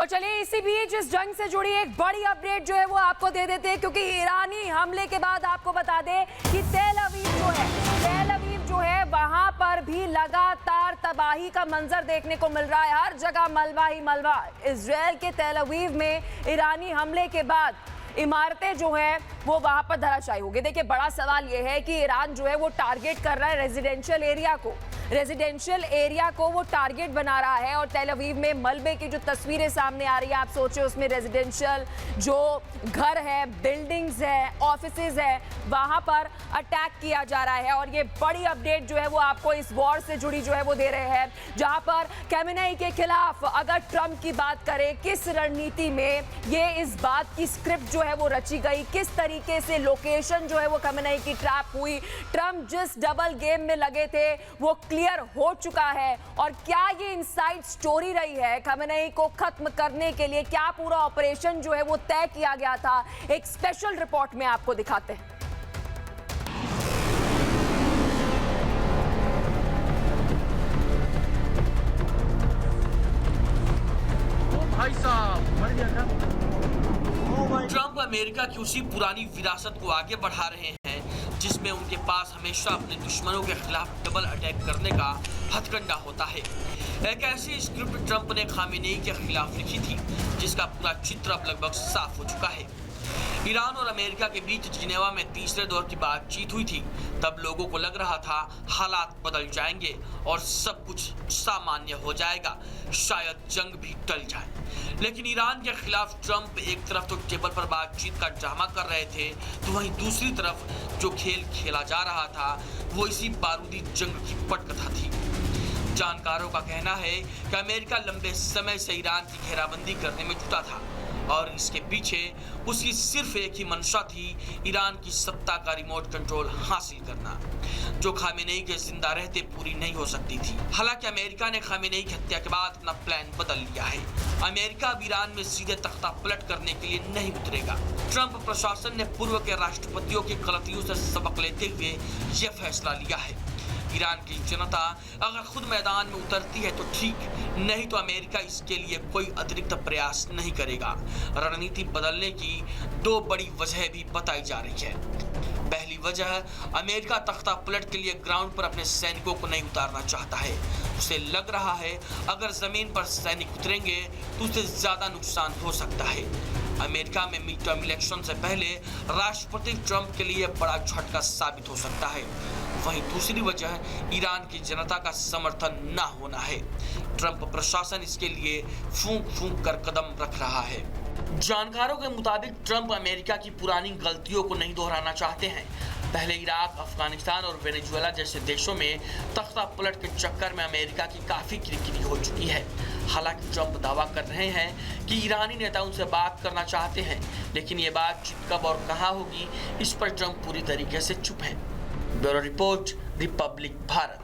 चलिए इसी बीच इस जंग से जुड़ी एक बड़ी अपडेट जो है वो आपको दे देते हैं, क्योंकि ईरानी हमले के बाद आपको बता दें कि तेल अवीव जो है वहां पर भी लगातार तबाही का मंजर देखने को मिल रहा है। हर जगह मलबा ही मलबा। इजराइल के तेल अवीव में ईरानी हमले के बाद इमारतें जो है वो वहां पर धराशायी हो गई। देखिए, बड़ा सवाल ये है कि ईरान जो है वो टारगेट कर रहा है रेजिडेंशियल एरिया को वो टारगेट बना रहा है। और तेल अवीव में मलबे की जो तस्वीरें सामने आ रही है, आप सोचिए उसमें रेजिडेंशियल जो घर है, बिल्डिंग्स है, ऑफिसेज है, वहां पर अटैक किया जा रहा है। और ये बड़ी अपडेट जो है वो आपको इस वॉर से जुड़ी जो है वो दे रहे हैं, जहां पर खमेनेई के खिलाफ अगर ट्रंप की बात करें, किस रणनीति में ये इस बात की स्क्रिप्ट जो है वो रची गई, किस तरीके से लोकेशन जो है वो खमेनेई की ट्रैप हुई, ट्रंप जिस डबल गेम में लगे थे वो क्लियर हो चुका है। और क्या ये इनसाइड स्टोरी रही है खमेनेई को खत्म करने के लिए, क्या पूरा ऑपरेशन जो है वो तय किया गया था, एक स्पेशल रिपोर्ट में आपको दिखाते हैं। भाई साहब मर गया था। ट्रंप अमेरिका की उसी पुरानी विरासत को आगे बढ़ा रहे हैं जिसमें उनके पास हमेशा अपने दुश्मनों के खिलाफ डबल अटैक करने का हथकंडा होता है। एक ऐसी स्क्रिप्ट ट्रंप ने खामेनेई के खिलाफ लिखी थी जिसका पूरा चित्र अब लगभग साफ हो चुका है। ईरान और अमेरिका के बीच जिनेवा में तीसरे दौर की बातचीत हुई थी। तब लोगों को लग रहा था हालात बदल जाएंगे और सब कुछ सामान्य हो जाएगा, शायद जंग भी टल जाए। लेकिन ईरान के खिलाफ ट्रंप एक तरफ तो टेबल पर बातचीत का ड्रामा कर रहे थे, तो वहीं दूसरी तरफ जो खेल खेला जा रहा था वो इसी बारूदी जंग की पटकथा थी। जानकारों का कहना है कि अमेरिका लंबे समय से ईरान की घेराबंदी करने में जुटा था और इसके पीछे उसकी सिर्फ एक ही मंशा थी, ईरान की सत्ता का रिमोट कंट्रोल हासिल करना, जो खामेनेई के जिंदा रहते पूरी नहीं हो सकती थी। हालांकि अमेरिका ने खामेनेई की हत्या के बाद अपना प्लान बदल लिया है। अमेरिका अब ईरान में सीधे तख्ता पलट करने के लिए नहीं उतरेगा। ट्रंप प्रशासन ने पूर्व के राष्ट्रपतियों की गलतियों से सबक लेते हुए यह फैसला लिया है। ईरान की जनता अगर खुद मैदान में उतरती है तो ठीक, नहीं तो अमेरिका इसके लिए कोई अतिरिक्त प्रयास नहीं करेगा। रणनीति बदलने की दो बड़ी वजह भी बताई जा रही है। पहली वजह, अमेरिका तख्ता पलट के लिए ग्राउंड पर अपने सैनिकों को नहीं उतारना चाहता है। उसे लग रहा है अगर जमीन पर सैनिक उतरेंगे तो उससे ज्यादा नुकसान हो सकता है। अमेरिका में मिड टर्म इलेक्शन से पहले राष्ट्रपति ट्रंप के लिए बड़ा झटका साबित हो सकता है। वहीं दूसरी वजह ईरान की जनता का समर्थन न होना है। ट्रंप प्रशासन इसके लिए फूंक फूंक कर कदम रख रहा है। जानकारों के मुताबिक ट्रंप अमेरिका की पुरानी गलतियों को नहीं दोहराना चाहते हैं। पहले इराक, अफगानिस्तान और वेनेजुएला जैसे देशों में तख्ता पलट के चक्कर में अमेरिका की काफी किरकिरी हो चुकी है। हालांकि ट्रंप दावा कर रहे हैं कि ईरानी नेता उनसे बात करना चाहते हैं, लेकिन ये बातचीत कब और कहां होगी इस पर ट्रंप पूरी तरीके से चुप हैं। Bureau report, Republic Bharat.